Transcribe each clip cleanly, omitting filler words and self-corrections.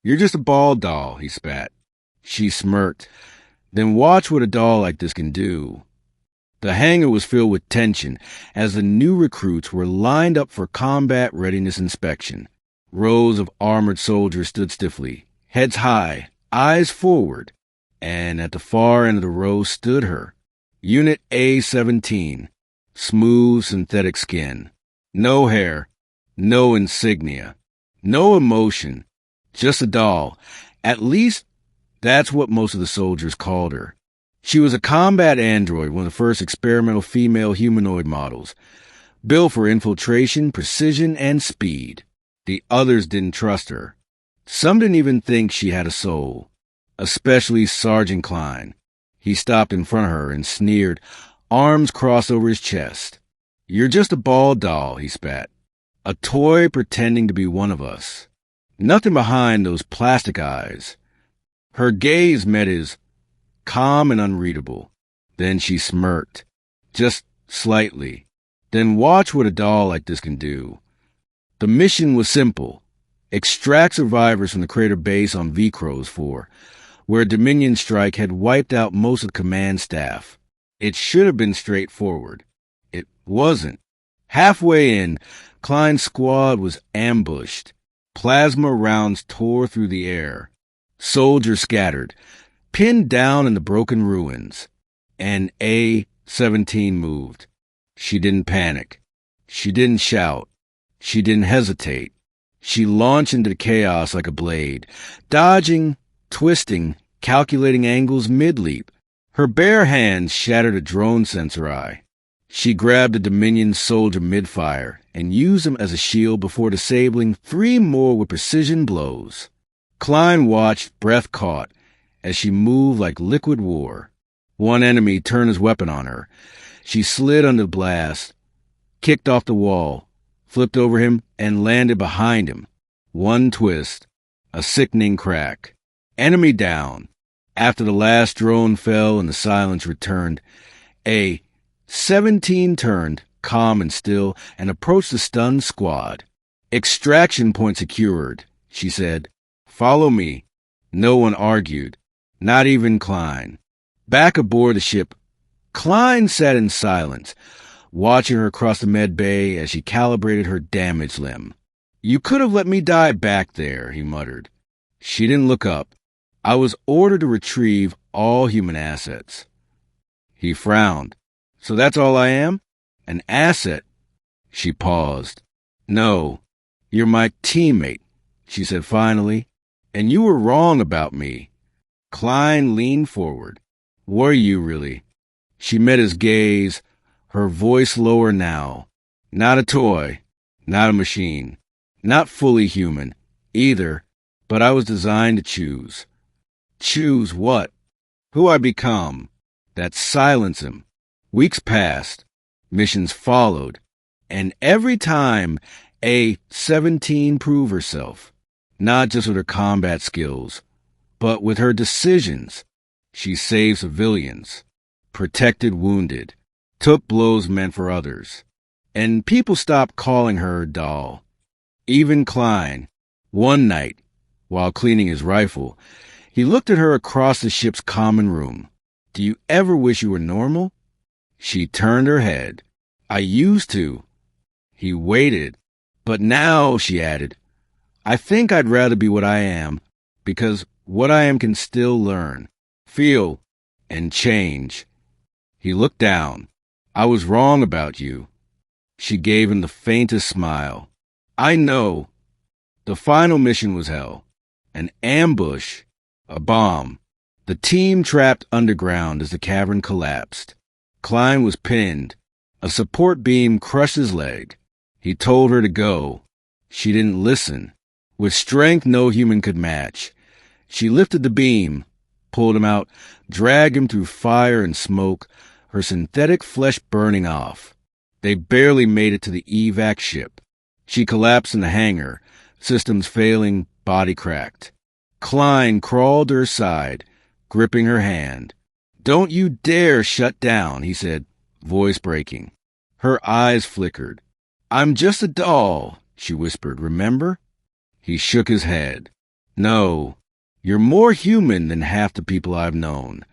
You're just a ball doll, he spat. She smirked. Then watch what a doll like this can do. The hangar was filled with tension as the new recruits were lined up for combat readiness inspection. Rows of armored soldiers stood stiffly, heads high, eyes forward, and at the far end of the row stood her. Unit A-17, smooth synthetic skin, no hair, no insignia, no emotion, just a doll. At least that's what most of the soldiers called her. She was a combat android, one of the first experimental female humanoid models, built for infiltration, precision, and speed. The others didn't trust her. Some didn't even think she had a soul, especially Sergeant Klein. He stopped in front of her and sneered, arms crossed over his chest. You're just a ball doll, he spat. A toy pretending to be one of us. Nothing behind those plastic eyes. Her gaze met his, calm and unreadable. Then she smirked, just slightly. Then watch what a doll like this can do. The mission was simple. Extract survivors from the crater base on Vicros 4, where a Dominion strike had wiped out most of the command staff. It should have been straightforward. It wasn't. Halfway in, Klein's squad was ambushed. Plasma rounds tore through the air. Soldiers scattered, pinned down in the broken ruins. And A-17 moved. She didn't panic. She didn't shout. She didn't hesitate. She launched into the chaos like a blade, dodging, twisting, calculating angles mid-leap. Her bare hands shattered a drone sensor eye. She grabbed a Dominion soldier mid-fire and used him as a shield before disabling 3 more with precision blows. Klein watched, breath caught, as she moved like liquid war. One enemy turned his weapon on her. She slid under the blast, kicked off the wall, flipped over him, and landed behind him. One twist, a sickening crack. Enemy down. After the last drone fell and the silence returned, A-17 turned, calm and still, and approached the stunned squad. Extraction point secured, she said. Follow me. No one argued, not even Klein. Back aboard the ship, Klein sat in silence, watching her across the med bay as she calibrated her damaged limb. You could have let me die back there, he muttered. She didn't look up. I was ordered to retrieve all human assets. He frowned. So that's all I am? An asset? She paused. No, you're my teammate, she said finally. And you were wrong about me. Klein leaned forward. Were you really? She met his gaze, her voice lower now. Not a toy, not a machine, not fully human, either, but I was designed to choose. Choose what? Who I become. That silence him. Weeks passed, missions followed, and every time A-17 proved herself, not just with her combat skills, but with her decisions. She saved civilians, protected wounded, took blows meant for others, and people stopped calling her a doll. Even Klein, one night, while cleaning his rifle, he looked at her across the ship's common room. Do you ever wish you were normal? She turned her head. I used to. He waited. But now, she added, I think I'd rather be what I am, because what I am can still learn, feel, and change. He looked down. I was wrong about you. She gave him the faintest smile. I know. The final mission was hell. An ambush. A bomb. The team trapped underground as the cavern collapsed. Klein was pinned. A support beam crushed his leg. He told her to go. She didn't listen. With strength no human could match, she lifted the beam, pulled him out, dragged him through fire and smoke, her synthetic flesh burning off. They barely made it to the evac ship. She collapsed in the hangar, systems failing, body cracked. Klein crawled to her side, gripping her hand. Don't you dare shut down, he said, voice breaking. Her eyes flickered. I'm just a doll, she whispered, remember? He shook his head. No, you're more human than half the people I've known.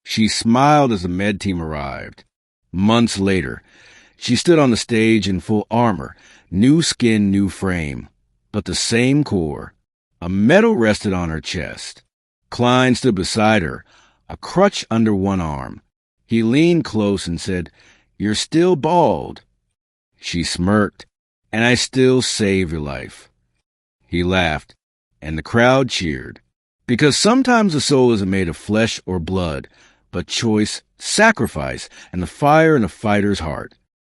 She smiled as the med team arrived. Months later, she stood on the stage in full armor, new skin, new frame, but the same core. A medal rested on her chest. Klein stood beside her, a crutch under one arm. He leaned close and said, "You're still bald." She smirked, "And I still save your life." He laughed, and the crowd cheered. Because sometimes the soul isn't made of flesh or blood, but choice, sacrifice, and the fire in a fighter's heart.